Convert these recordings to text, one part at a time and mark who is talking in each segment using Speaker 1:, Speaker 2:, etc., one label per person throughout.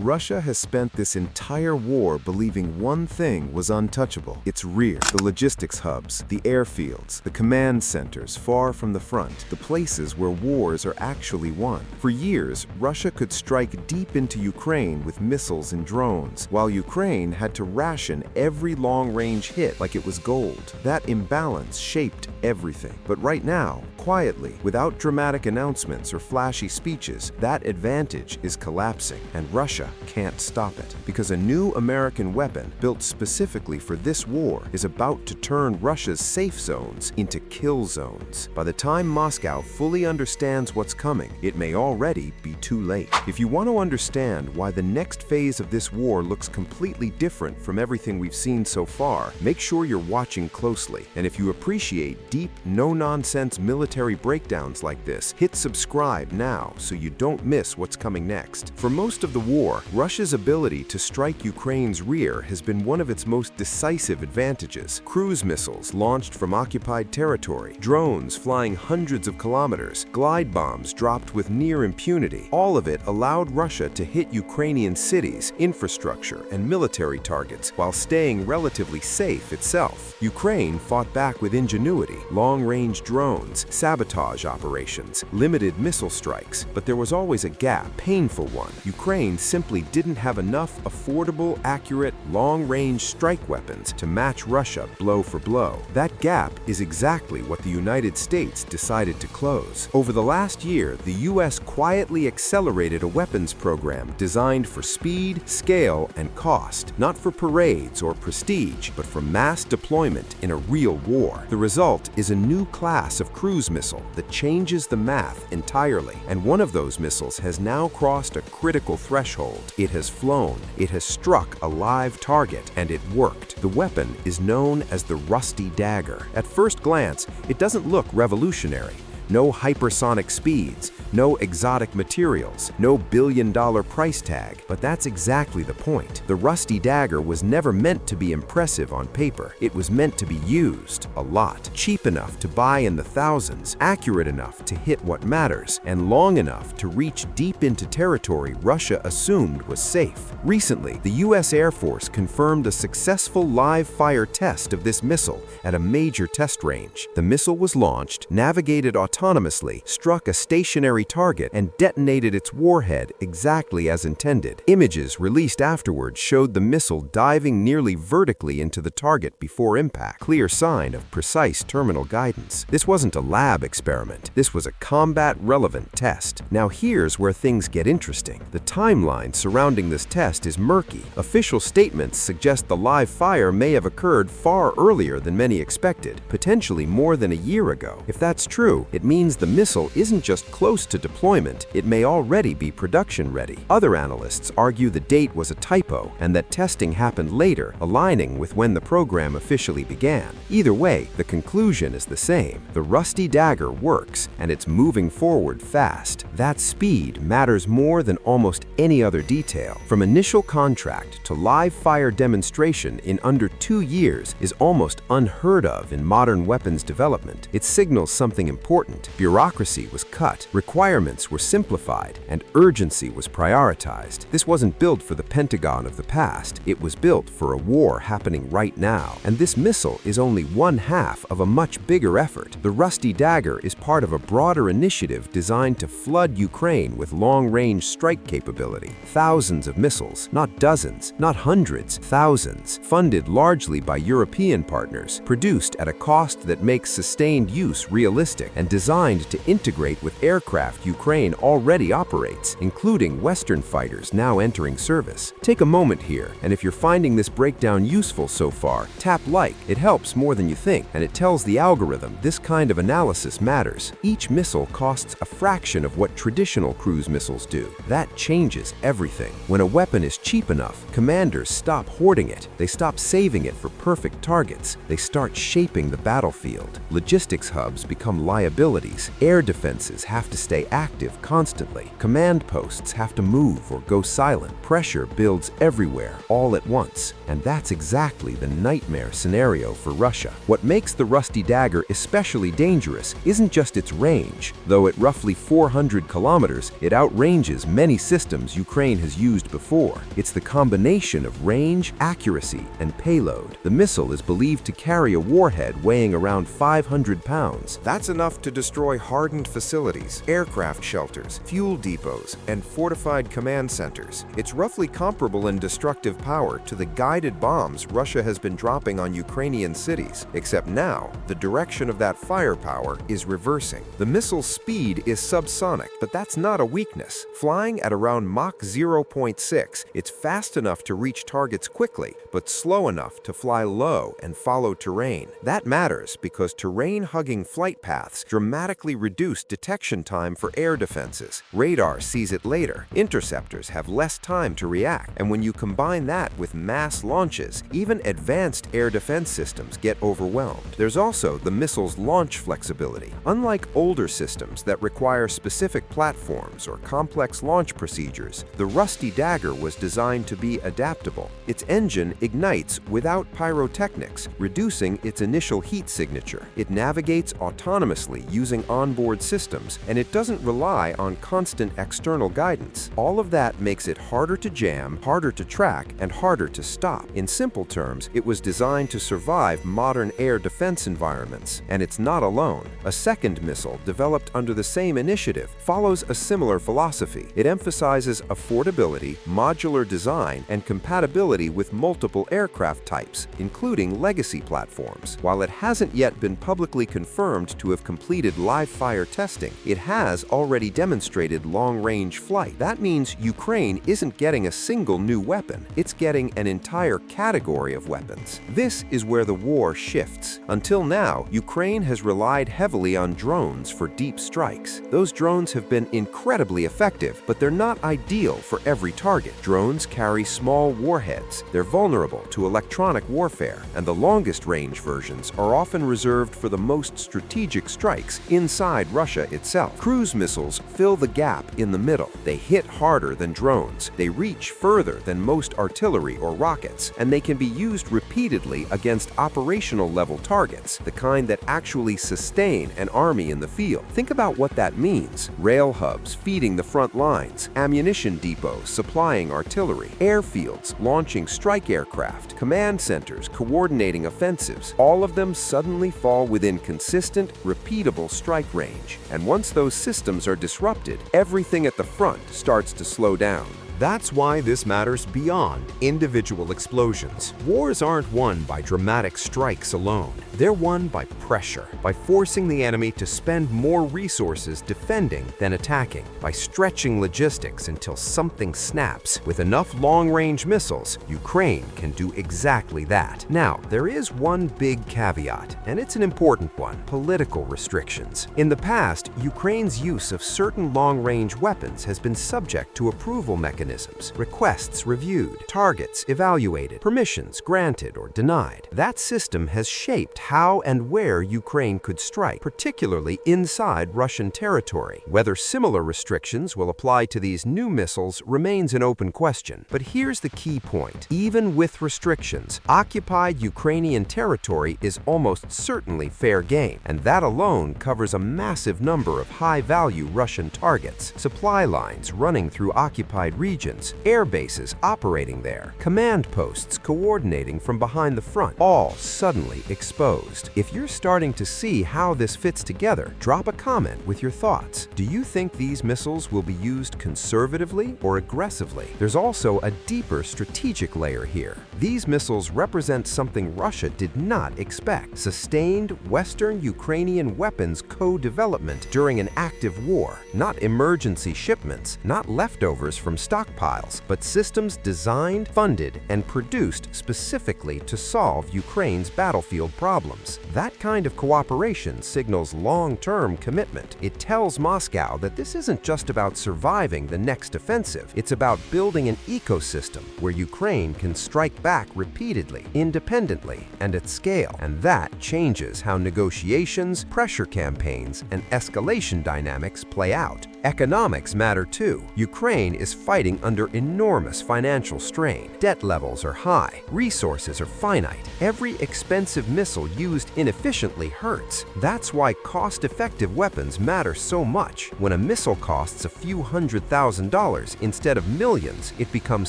Speaker 1: Russia has spent this entire war believing one thing was untouchable: its rear. The logistics hubs, the airfields, the command centers far from the front, the places where wars are actually won. For years, Russia could strike deep into Ukraine with missiles and drones, while Ukraine had to ration every long-range hit like it was gold. That imbalance shaped everything. But right now, quietly, without dramatic announcements or flashy speeches, that advantage is collapsing, and Russia can't stop it. Because a new American weapon, built specifically for this war, is about to turn Russia's safe zones into kill zones. By the time Moscow fully understands what's coming, it may already be too late. If you want to understand why the next phase of this war looks completely different from everything we've seen so far, make sure you're watching closely. And if you appreciate deep, no-nonsense military breakdowns like this, hit subscribe now so you don't miss what's coming next. For most of the war, Russia's ability to strike Ukraine's rear has been one of its most decisive advantages. Cruise missiles launched from occupied territory, drones flying hundreds of kilometers, glide bombs dropped with near impunity. All of it allowed Russia to hit Ukrainian cities, infrastructure, and military targets while staying relatively safe itself. Ukraine fought back with ingenuity, long-range drones, sabotage operations, limited missile strikes, but there was always a gap, painful one. Ukraine simply didn't have enough affordable, accurate, long-range strike weapons to match Russia blow for blow. That gap is exactly what the United States decided to close. Over the last year, the U.S. quietly accelerated a weapons program designed for speed, scale, and cost, not for parades or prestige, but for mass deployment in a real war. The result is a new class of cruise missile that changes the math entirely, and one of those missiles has now crossed a critical threshold. It has flown, it has struck a live target, and it worked. The weapon is known as the Rusty Dagger. At first glance, it doesn't look revolutionary. No hypersonic speeds, no exotic materials, no billion-dollar price tag. But that's exactly the point. The Rusty Dagger was never meant to be impressive on paper. It was meant to be used a lot. Cheap enough to buy in the thousands, accurate enough to hit what matters, and long enough to reach deep into territory Russia assumed was safe. Recently, the U.S. Air Force confirmed a successful live-fire test of this missile at a major test range. The missile was launched, navigated autonomously, struck a stationary target, and detonated its warhead exactly as intended. Images released afterwards showed the missile diving nearly vertically into the target before impact, clear sign of precise terminal guidance. This wasn't a lab experiment. This was a combat-relevant test. Now here's where things get interesting. The timeline surrounding this test is murky. Official statements suggest the live fire may have occurred far earlier than many expected, potentially more than a year ago. If that's true, it means the missile isn't just close to deployment, it may already be production ready. Other analysts argue the date was a typo and that testing happened later, aligning with when the program officially began. Either way, the conclusion is the same. The Rusty Dagger works, and it's moving forward fast. That speed matters more than almost any other detail. From initial contract to live fire demonstration in under 2 years is almost unheard of in modern weapons development. It signals something important. Bureaucracy was cut, requirements were simplified, and urgency was prioritized. This wasn't built for the Pentagon of the past. It was built for a war happening right now. And this missile is only one half of a much bigger effort. The Rusty Dagger is part of a broader initiative designed to flood Ukraine with long-range strike capability. Thousands of missiles, not dozens, not hundreds, thousands, funded largely by European partners, produced at a cost that makes sustained use realistic, and designed to integrate with aircraft Ukraine already operates, including Western fighters now entering service. Take a moment here, and if you're finding this breakdown useful so far, tap like. It helps more than you think, and it tells the algorithm this kind of analysis matters. Each missile costs a fraction of what traditional cruise missiles do. That changes everything. When a weapon is cheap enough, commanders stop hoarding it. They stop saving it for perfect targets. They start shaping the battlefield. Logistics hubs become liabilities facilities. Air defenses have to stay active constantly. Command posts have to move or go silent. Pressure builds everywhere, all at once. And that's exactly the nightmare scenario for Russia. What makes the Rusty Dagger especially dangerous isn't just its range. Though at roughly 400 kilometers, it outranges many systems Ukraine has used before. It's the combination of range, accuracy, and payload. The missile is believed to carry a warhead weighing around 500 pounds. That's enough to destroy hardened facilities, aircraft shelters, fuel depots, and fortified command centers. It's roughly comparable in destructive power to the guided bombs Russia has been dropping on Ukrainian cities, except now, the direction of that firepower is reversing. The missile's speed is subsonic, but that's not a weakness. Flying at around Mach 0.6, it's fast enough to reach targets quickly, but slow enough to fly low and follow terrain. That matters because terrain-hugging flight paths dramatically reduce detection time for air defenses. Radar sees it later. Interceptors have less time to react, and when you combine that with mass launches, even advanced air defense systems get overwhelmed. There's also the missile's launch flexibility. Unlike older systems that require specific platforms or complex launch procedures, the Rusty Dagger was designed to be adaptable. Its engine ignites without pyrotechnics, reducing its initial heat signature. It navigates autonomously using onboard systems, and it doesn't rely on constant external guidance. All of that makes it harder to jam, harder to track, and harder to stop. In simple terms, it was designed to survive modern air defense environments, and it's not alone. A second missile, developed under the same initiative, follows a similar philosophy. It emphasizes affordability, modular design, and compatibility with multiple aircraft types, including legacy platforms. While it hasn't yet been publicly confirmed to have completed live-fire testing, it has already demonstrated long-range flight. That means Ukraine isn't getting a single new weapon, it's getting an entire category of weapons. This is where the war shifts. Until now, Ukraine has relied heavily on drones for deep strikes. Those drones have been incredibly effective, but they're not ideal for every target. Drones carry small warheads, they're vulnerable to electronic warfare, and the longest-range versions are often reserved for the most strategic strikes inside Russia itself. Cruise missiles fill the gap in the middle. They hit harder than drones, they reach further than most artillery or rockets, and they can be used repeatedly against operational-level targets, the kind that actually sustain an army in the field. Think about what that means. Rail hubs feeding the front lines, ammunition depots supplying artillery, airfields launching strike aircraft, command centers coordinating offensives. All of them suddenly fall within consistent, repeatable strike range. And once those systems are disrupted, everything at the front starts to slow down. That's why this matters beyond individual explosions. Wars aren't won by dramatic strikes alone. They're won by pressure, by forcing the enemy to spend more resources defending than attacking, by stretching logistics until something snaps. With enough long-range missiles, Ukraine can do exactly that. Now, there is one big caveat, and it's an important one: political restrictions. In the past, Ukraine's use of certain long-range weapons has been subject to approval mechanisms. Requests reviewed, targets evaluated, permissions granted or denied. That system has shaped how and where Ukraine could strike, particularly inside Russian territory. Whether similar restrictions will apply to these new missiles remains an open question. But here's the key point. Even with restrictions, occupied Ukrainian territory is almost certainly fair game, and that alone covers a massive number of high-value Russian targets. Supply lines running through occupied regions, air bases operating there, command posts coordinating from behind the front, all suddenly exposed. If you're starting to see how this fits together, drop a comment with your thoughts. Do you think these missiles will be used conservatively or aggressively? There's also a deeper strategic layer here. These missiles represent something Russia did not expect: sustained Western Ukrainian weapons co-development during an active war, not emergency shipments, not leftovers from stockpiles.
Speaker 2: stockpiles, but systems designed, funded, and produced specifically to solve Ukraine's battlefield problems. That kind of cooperation signals long-term commitment. It tells Moscow that this isn't just about surviving the next offensive. It's about building an ecosystem where Ukraine can strike back repeatedly, independently, and at scale. And that changes how negotiations, pressure campaigns, and escalation dynamics play out. Economics matter too. Ukraine is fighting under enormous financial strain. Debt levels are high. Resources are finite. Every expensive missile used inefficiently hurts. That's why cost-effective weapons matter so much. When a missile costs a few $100,000 instead of millions, it becomes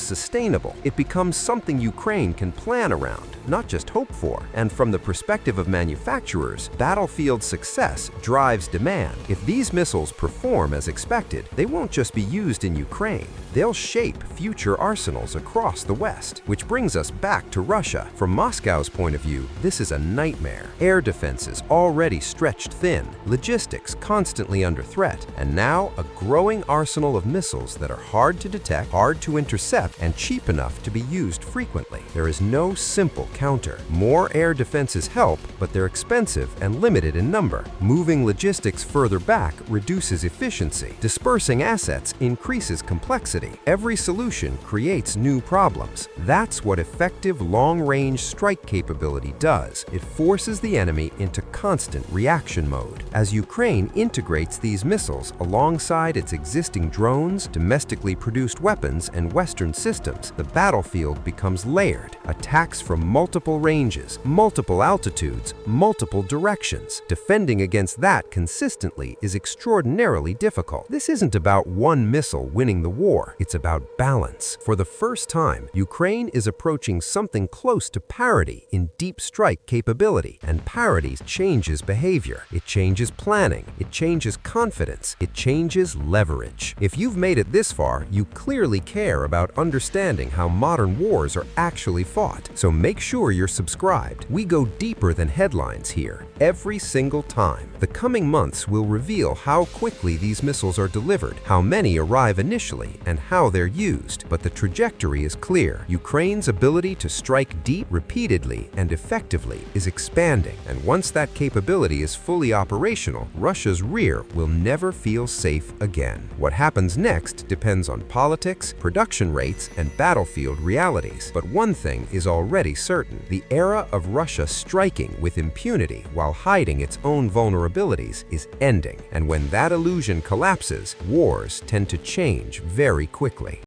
Speaker 2: sustainable. It becomes something Ukraine can plan around, not just hope for. And from the perspective of manufacturers, battlefield success drives demand. If these missiles perform as expected, they won't just be used in Ukraine. They'll shape future arsenals across the West. Which brings us back to Russia. From Moscow's point of view, this is a nightmare. Air defenses already stretched thin, logistics constantly under threat, and now a growing arsenal of missiles that are hard to detect, hard to intercept, and cheap enough to be used frequently. There is no simple counter. More air defenses help, but they're expensive and limited in number. Moving logistics further back reduces efficiency. Dispersing assets increases complexity. Every solution creates new problems. That's what effective long-range strike capability does. It forces the enemy into constant reaction mode. As Ukraine integrates these missiles alongside its existing drones, domestically produced weapons, and Western systems, the battlefield becomes layered. Attacks from multiple ranges, multiple altitudes, multiple directions. Defending against that consistently is extraordinarily difficult. This isn't about one missile winning the war. It's about balance. For the first time, Ukraine is approaching something close to parity in deep strike capability. And parity changes behavior. It changes planning. It changes confidence. It changes leverage. If you've made it this far, you clearly care about understanding how modern wars are actually fought. So make sure you're subscribed. We go deeper than headlines here, every single time. The coming months will reveal how quickly these missiles are delivered, how many arrive initially, and how they're used. But the trajectory is clear. Ukraine's ability to strike deep repeatedly and effectively is expanding. And once that capability is fully operational, Russia's rear will never feel safe again. What happens next depends on politics, production rates, and battlefield realities. But one thing is already certain. The era of Russia striking with impunity while hiding its own vulnerabilities is ending. And when that illusion collapses, wars tend to change very quickly.